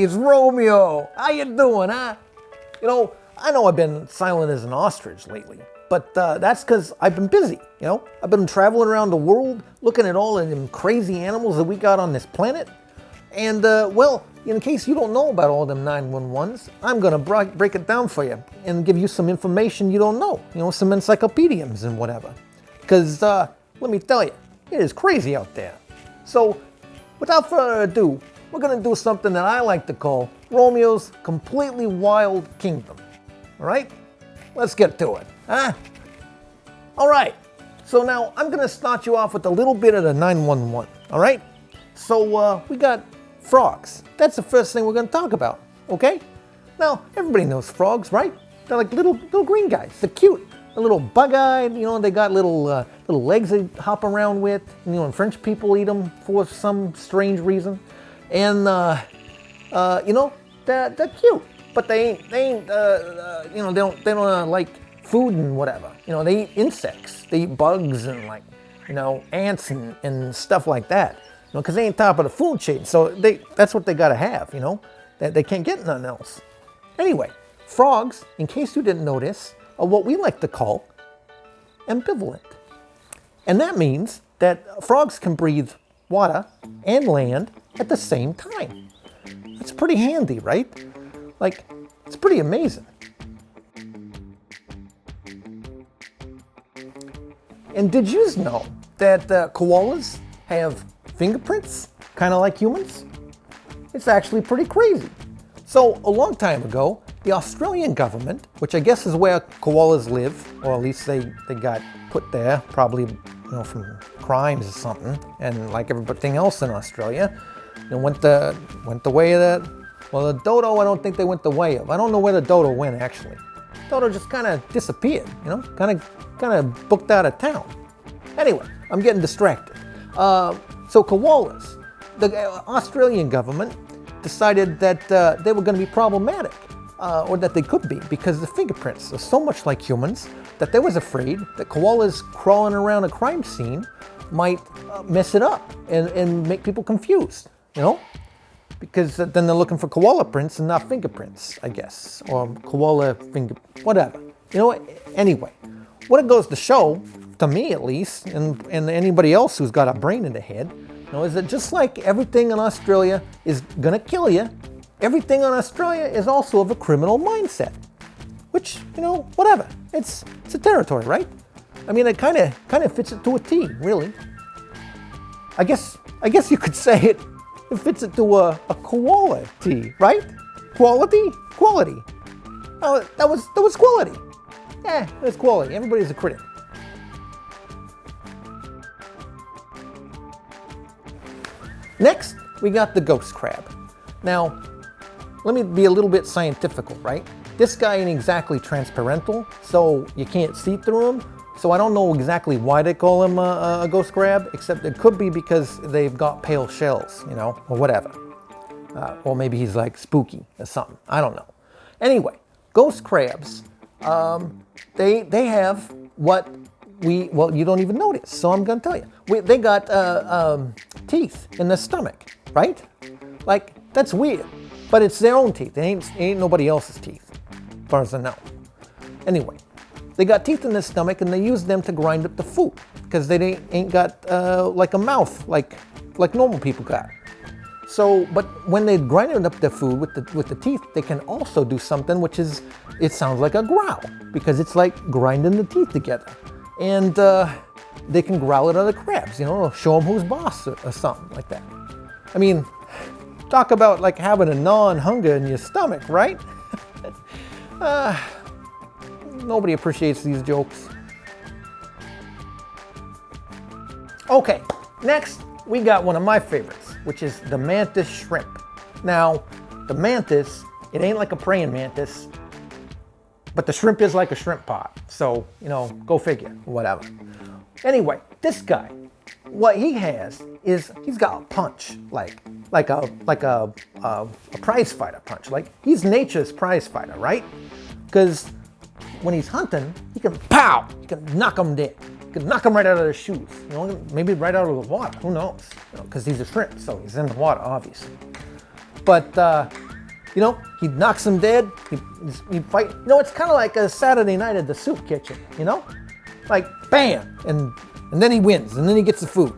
it's Romeo. How you doing, huh? You know, I know I've been silent as an ostrich lately, but that's because I've been busy, you know? I've been traveling around the world, looking at all of them crazy animals that we got on this planet. And, well, in case you don't know about all them 911s, I'm gonna break it down for you and give you some information you don't know, you know, some encyclopediums and whatever. Because, let me tell you, it is crazy out there. So, without further ado, we're gonna do something that I like to call Romeo's completely wild kingdom. All right? Let's get to it, huh? All right, so now I'm gonna start you off with a little bit of the 911, all right? So we got frogs. That's the first thing we're gonna talk about, okay? Now, everybody knows frogs, right? They're like little green guys. They're cute. A little bug-eyed, you know, they got little legs they hop around with. You know, and French people eat them for some strange reason. And, you know, they're cute. But they ain't you know, they don't like food and whatever. You know, they eat insects. They eat bugs and, like, you know, ants and stuff like that. You know, because they ain't top of the food chain. So that's what they got to have, you know. They can't get nothing else. Anyway, frogs, in case you didn't notice, are what we like to call ambivalent. And that means that frogs can breathe water and land at the same time. That's pretty handy, right? Like, it's pretty amazing. And did you know that koalas have fingerprints, kind of like humans? It's actually pretty crazy. So a long time ago, the Australian government, which I guess is where koalas live, or at least they got put there, probably, you know, from crimes or something, and like everything else in Australia, you know, went the way of that. Well, the dodo, I don't think they went the way of. I don't know where the dodo went actually. Dodo just kind of disappeared, you know, kind of booked out of town. Anyway, I'm getting distracted. So koalas, the Australian government decided that they were going to be problematic, or that they could be, because the fingerprints are so much like humans that they was afraid that koalas crawling around a crime scene might mess it up and make people confused, you know? Because then they're looking for koala prints and not fingerprints, I guess, or koala finger, whatever. You know, anyway, what it goes to show, to me at least, and anybody else who's got a brain in the head, you know, is that just like everything in Australia is gonna kill you, everything in Australia is also of a criminal mindset. Which, you know, whatever. It's a territory, right? I mean, it kind of fits it to a T, really. I guess you could say it fits it to a koala T, right? Quality? Oh, that was quality. Yeah, that's quality. Everybody's a critic. Next, we got the ghost crab. Now, let me be a little bit scientific, right? This guy ain't exactly transparental, so you can't see through him. So I don't know exactly why they call him a ghost crab, except it could be because they've got pale shells, you know, or whatever. Or maybe he's like spooky or something. I don't know. Anyway, ghost crabs, they have what well, you don't even notice, so I'm gonna tell you. They got teeth in their stomach, right? Like, that's weird, but it's their own teeth. It ain't nobody else's teeth, as far as I know. Anyway, they got teeth in their stomach and they use them to grind up the food, because they ain't got like a mouth like normal people got. So, but when they grind up their food with the teeth, they can also do something which is, it sounds like a growl, because it's like grinding the teeth together. And they can growl at other crabs, you know, show them who's boss or something like that. I mean, talk about like having a gnawing hunger in your stomach, right? Nobody appreciates these jokes. Okay, next we got one of my favorites, which is the Manta Shrimp. Now, the mantis, it ain't like a praying mantis, but the shrimp is like a shrimp pot. So, you know, go figure, whatever. Anyway, this guy, what he has is he's got a punch, like a prize fighter punch. Like, he's nature's prize fighter, right? Because when he's hunting, he can pow, he can knock him dead. He can knock him right out of their shoes, you know, maybe right out of the water, who knows? Because he's a shrimp, so he's in the water, obviously. But You know, he knocks him dead. He fight. You know, it's kind of like a Saturday night at the soup kitchen. You know, like bam, and then he wins, and then he gets the food.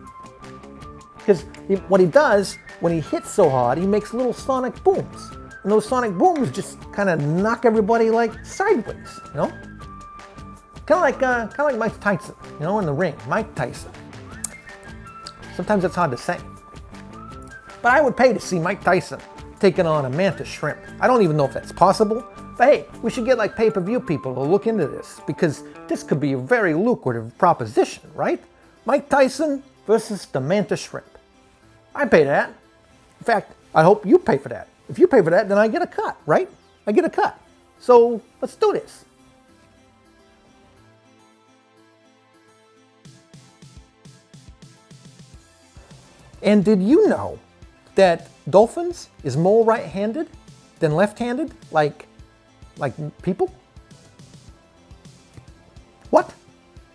Because what he does when he hits so hard, he makes little sonic booms, and those sonic booms just kind of knock everybody like sideways. You know, kind of like Mike Tyson. You know, in the ring, Mike Tyson. Sometimes it's hard to say, but I would pay to see Mike Tyson taking on a Manta Shrimp. I don't even know if that's possible, but hey, we should get like pay-per-view people to look into this because this could be a very lucrative proposition, right? Mike Tyson versus the Manta Shrimp. I'd pay that. In fact, I hope you pay for that. If you pay for that, then I get a cut, right? I get a cut. So let's do this. And did you know that Dolphins is more right-handed than left-handed, like people? What?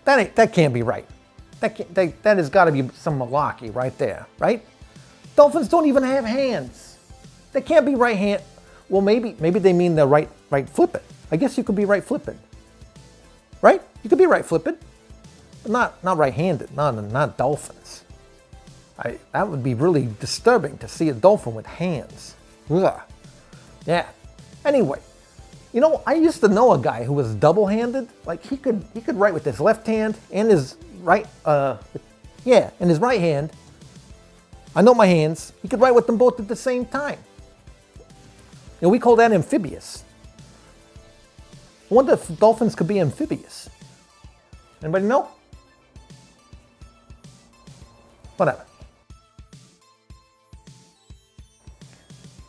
That can't be right. That has got to be some malarkey right there, right? Dolphins don't even have hands. They can't be right-handed. Well, maybe they mean they're right-flipped. I guess you could be right-flipped, right? You could be right-flipped, but not right-handed. Not Dolphins. That would be really disturbing to see a dolphin with hands. Ugh. Yeah. Anyway, you know, I used to know a guy who was double-handed. Like he could write with his left hand and his right. And his right hand. I know my hands. He could write with them both at the same time. You know, we call that amphibious. I wonder if dolphins could be amphibious. Anybody know? Whatever.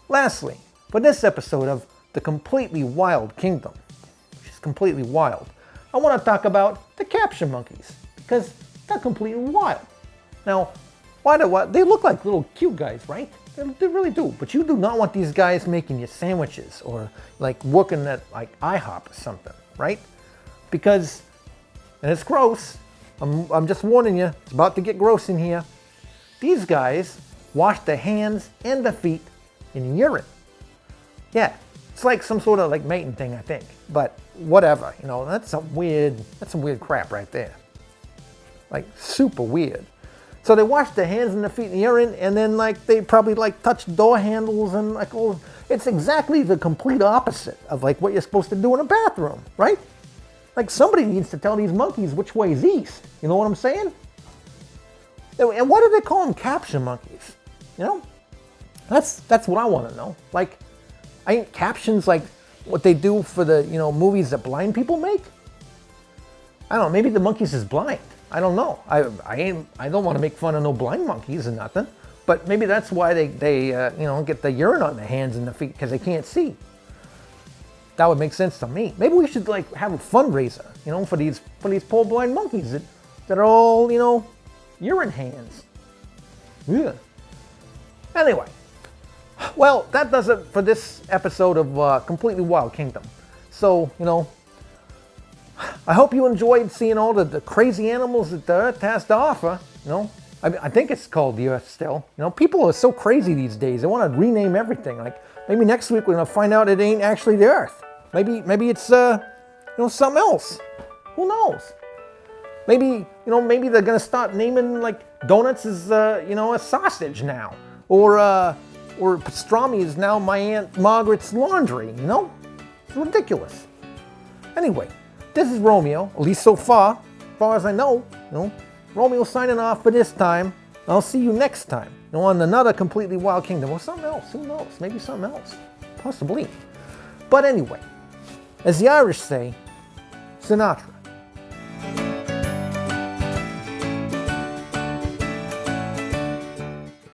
Lastly, for this episode of The Completely Wild Kingdom, which is completely wild, I want to talk about the capture monkeys, because they're completely wild. Now, they look like little cute guys, right? They really do, but you do not want these guys making you sandwiches or like working at like IHOP or something, right? Because, and it's gross, I'm just warning you, it's about to get gross in here. These guys wash their hands and their feet in urine. Yeah, it's like some sort of like mating thing, I think. But whatever, you know, that's some weird crap right there. Like super weird. So they wash their hands and their feet in urine, and then like they probably like touch door handles and like all. It's exactly the complete opposite of like what you're supposed to do in a bathroom, right? Like somebody needs to tell these monkeys which way is east. You know what I'm saying? And why do they call them capture monkeys? You know? That's what I want to know. Like, ain't captions like what they do for the, you know, movies that blind people make? I don't know, maybe the monkeys is blind. I don't know. I don't want to make fun of no blind monkeys or nothing, but maybe that's why they you know, get the urine on their hands and their feet, because they can't see. That would make sense to me. Maybe we should like have a fundraiser, you know, for these poor blind monkeys that are all, you know, urine hands. Yeah. Anyway. Well, that does it for this episode of Completely Wild Kingdom. So, you know, I hope you enjoyed seeing all the crazy animals that the Earth has to offer. You know, I think it's called the Earth still. You know, people are so crazy these days. They want to rename everything. Like, maybe next week we're going to find out it ain't actually the Earth. Maybe it's, you know, something else. Who knows? Maybe, you know, maybe they're going to start naming, like, donuts as, you know, a sausage now. Or pastrami is now my Aunt Margaret's laundry, you know? It's ridiculous. Anyway, this is Romeo, at least so far as I know. You know, Romeo signing off for this time. I'll see you next time, you know, on another Completely Wild Kingdom, or something else. Who knows? Maybe something else. Possibly. But anyway, as the Irish say, Sinatra.